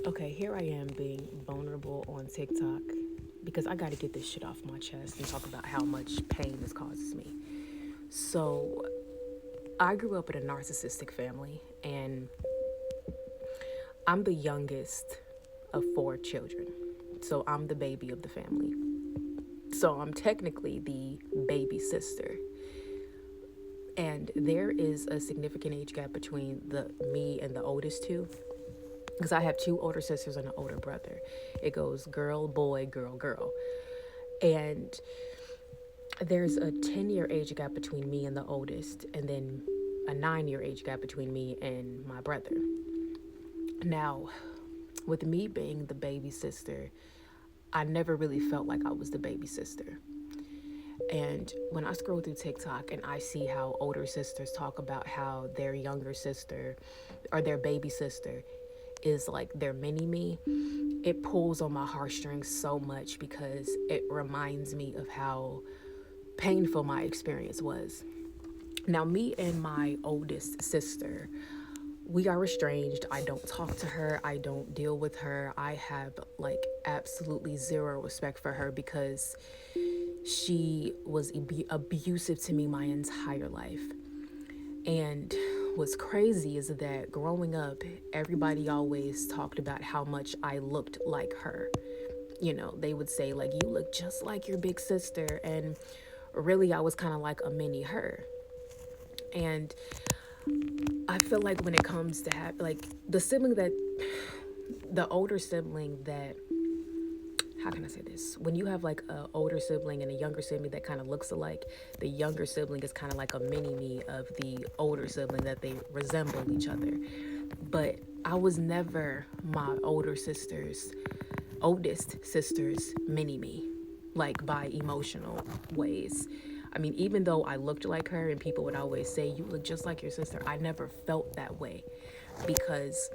Okay, here I am being vulnerable on TikTok because I got to get this shit off my chest and talk about how much pain this causes me. So, I grew up in a narcissistic family, and I'm the youngest of four children. So, I'm the baby of the family. So, I'm technically the baby sister. And there is a significant age gap between me and the oldest two, because I have two older sisters and an older brother. It goes girl, boy, girl, girl. And there's a 10-year age gap between me and the oldest, and then a 9-year age gap between me and my brother. Now, with me being the baby sister, I never really felt like I was the baby sister. And when I scroll through TikTok and I see how older sisters talk about how their younger sister or their baby sister is like their mini me, it pulls on my heartstrings so much because it reminds me of how painful my experience was. Now, me and my oldest sister, we are estranged. I don't talk to her. I don't deal with her. I have like absolutely zero respect for her because she was abusive to me my entire life. And what's crazy is that growing up, everybody always talked about how much I looked like her. You know, they would say, like, you look just like your big sister. And really, I was kind of like a mini her. And I feel like when it comes to like the older sibling that, how can I say this? When you have like an older sibling and a younger sibling that kind of looks alike, the younger sibling is kind of like a mini me of the older sibling, that they resemble each other. But I was never my oldest sister's mini me, like by emotional ways. I mean, even though I looked like her and people would always say, you look just like your sister, I never felt that way because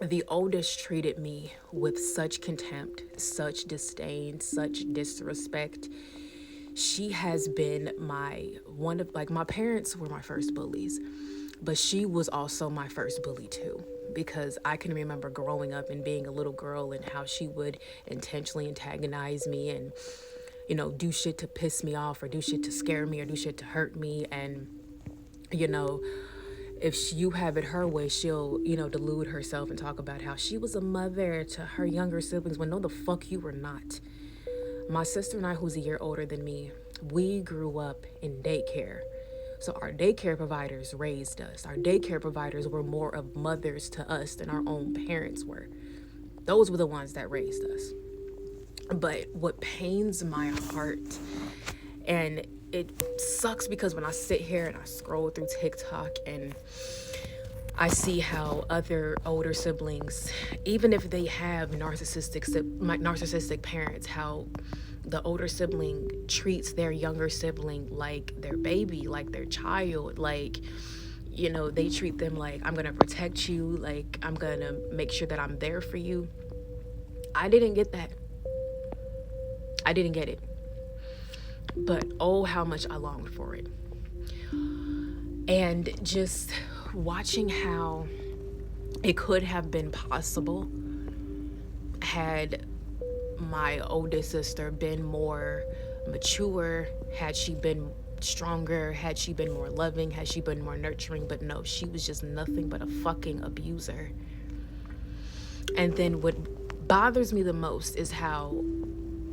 the oldest treated me with such contempt, such disdain, such disrespect. She has been my parents were my first bullies, but she was also my first bully too, because I can remember growing up and being a little girl and how she would intentionally antagonize me and, you know, do shit to piss me off or do shit to scare me or do shit to hurt me. And, you know, if you have it her way, she'll, you know, delude herself and talk about how she was a mother to her younger siblings when no, the fuck you were not. My sister and I, who's a year older than me, we grew up in daycare. So our daycare providers raised us. Our daycare providers were more of mothers to us than our own parents were. Those were the ones that raised us. But what pains my heart, and it sucks because when I sit here and I scroll through TikTok and I see how other older siblings, even if they have narcissistic parents, how the older sibling treats their younger sibling like their baby, like their child, like, you know, they treat them like, I'm gonna protect you, like I'm gonna make sure that I'm there for you. I didn't get that. I didn't get it. But oh, how much I longed for it. And just watching how it could have been possible had my oldest sister been more mature, had she been stronger, had she been more loving, had she been more nurturing. But no, she was just nothing but a fucking abuser. And then what bothers me the most is how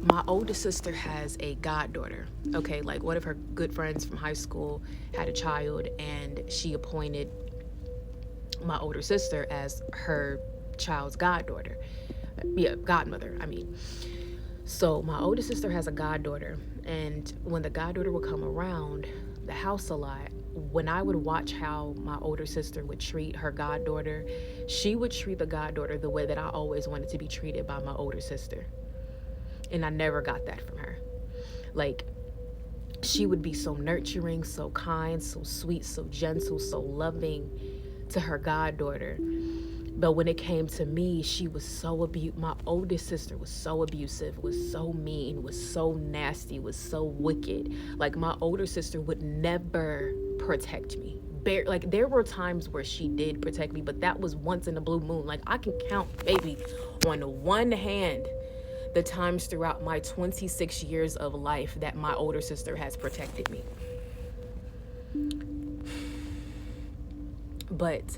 my oldest sister has a goddaughter. Okay, like one of her good friends from high school had a child, and she appointed my older sister as her child's goddaughter. Yeah, godmother, I mean. So my oldest sister has a goddaughter, and when the goddaughter would come around the house a lot, when I would watch how my older sister would treat her goddaughter, she would treat the goddaughter the way that I always wanted to be treated by my older sister. And I never got that from her. Like, she would be so nurturing, so kind, so sweet, so gentle, so loving to her goddaughter. But when it came to me, she was so my oldest sister was so abusive, was so mean, was so nasty, was so wicked. Like, my older sister would never protect me, like there were times where she did protect me, but that was once in a blue moon. Like I can count, baby, on one hand the times throughout my 26 years of life that my older sister has protected me. But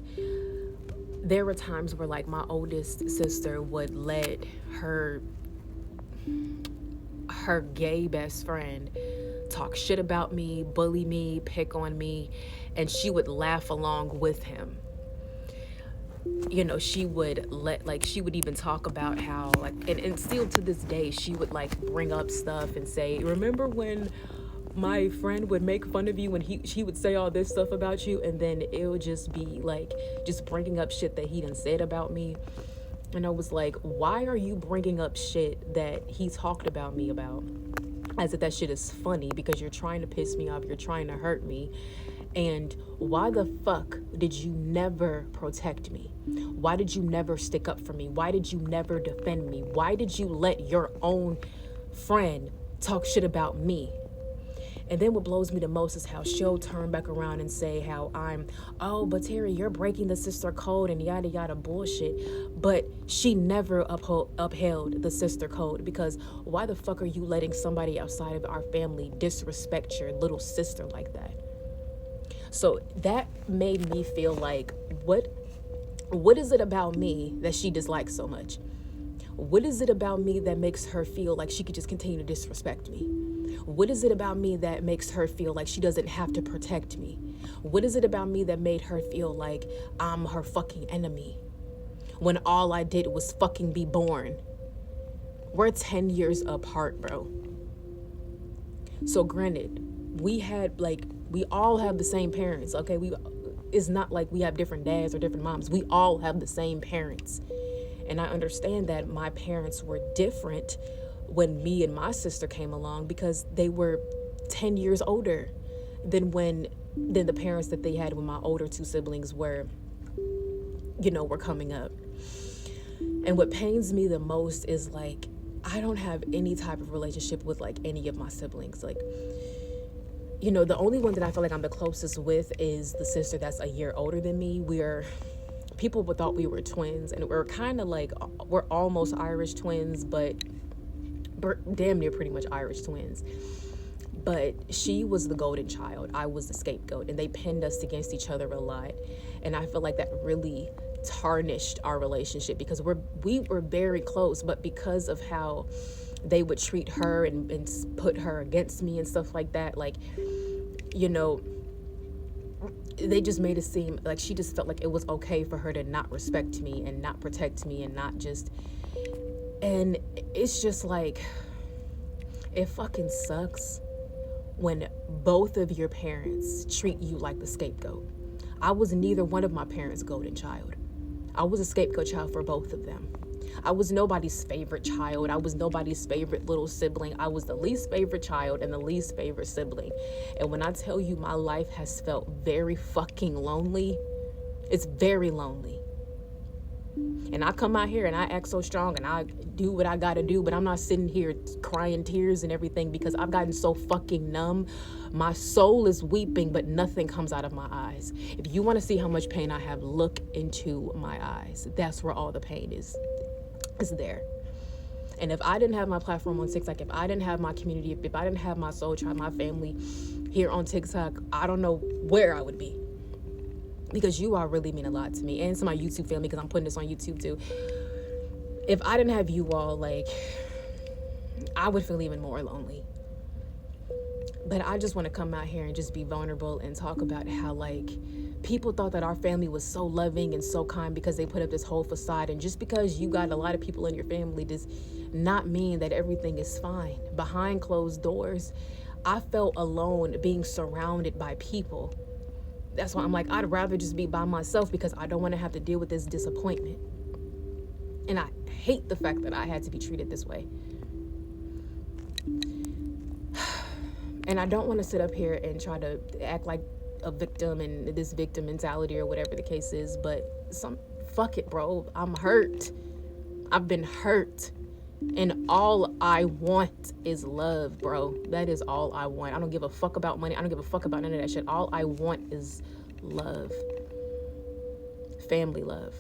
there were times where like my oldest sister would let her gay best friend talk shit about me, bully me, pick on me, and she would laugh along with him. You know, she would she would even talk about how like, and still to this day, she would like bring up stuff and say, remember when my friend would make fun of you and she would say all this stuff about you, and then it would just be like just bringing up shit that he done said about me. And I was like, why are you bringing up shit that he talked about me about as if that shit is funny? Because you're trying to piss me off, you're trying to hurt me. And why the fuck did you never protect me? Why did you never stick up for me? Why did you never defend me? Why did you let your own friend talk shit about me? And then what blows me the most is how she'll turn back around and say how but Terry, you're breaking the sister code and yada yada bullshit. But she never upheld the sister code, because why the fuck are you letting somebody outside of our family disrespect your little sister like that? So that made me feel like, what is it about me that she dislikes so much? What is it about me that makes her feel like she could just continue to disrespect me? What is it about me that makes her feel like she doesn't have to protect me? What is it about me that made her feel like I'm her fucking enemy when all I did was fucking be born? We're 10 years apart, bro. So granted, we all have the same parents, okay? It's not like we have different dads or different moms. We all have the same parents. And I understand that my parents were different when me and my sister came along, because they were 10 years older than the parents that they had when my older two siblings were coming up. And what pains me the most is like, I don't have any type of relationship with like any of my siblings. Like, the only one that I feel like I'm the closest with is the sister that's a year older than me. People thought we were twins, and we're kind of like, we're almost Irish twins, but damn near pretty much Irish twins. But she was the golden child, I was the scapegoat, and they pinned us against each other a lot. And I feel like that really tarnished our relationship, because we were very close, but because of how they would treat her and put her against me and stuff like that, like, they just made it seem like she just felt like it was okay for her to not respect me and not protect me and not just, and it's just like, it fucking sucks when both of your parents treat you like the scapegoat. I was neither one of my parents' golden child. I was a scapegoat child for both of them. I was nobody's favorite child. I was nobody's favorite little sibling. I was the least favorite child and the least favorite sibling. And when I tell you my life has felt very fucking lonely, it's very lonely. And I come out here and I act so strong and I do what I gotta do, but I'm not sitting here crying tears and everything, because I've gotten so fucking numb. My soul is weeping, but nothing comes out of my eyes. If you want to see how much pain I have, look into my eyes. That's where all the pain is there. And if I didn't have my platform on TikTok, if I didn't have my community, if I didn't have my soul tribe, my family here on TikTok, I don't know where I would be. Because you all really mean a lot to me, and to my YouTube family, because I'm putting this on YouTube too. If I didn't have you all, like, I would feel even more lonely. But I just want to come out here and just be vulnerable and talk about how, like, people thought that our family was so loving and so kind because they put up this whole facade. And just because you got a lot of people in your family does not mean that everything is fine. Behind closed doors, I felt alone being surrounded by people. That's why I'm like, I'd rather just be by myself, because I don't want to have to deal with this disappointment. And I hate the fact that I had to be treated this way. And I don't want to sit up here and try to act like a victim and this victim mentality or whatever the case is, but fuck it, bro. I'm hurt. I've been hurt. And all I want is love, bro. That is all I want. I don't give a fuck about money. I don't give a fuck about none of that shit. All I want is love, family love.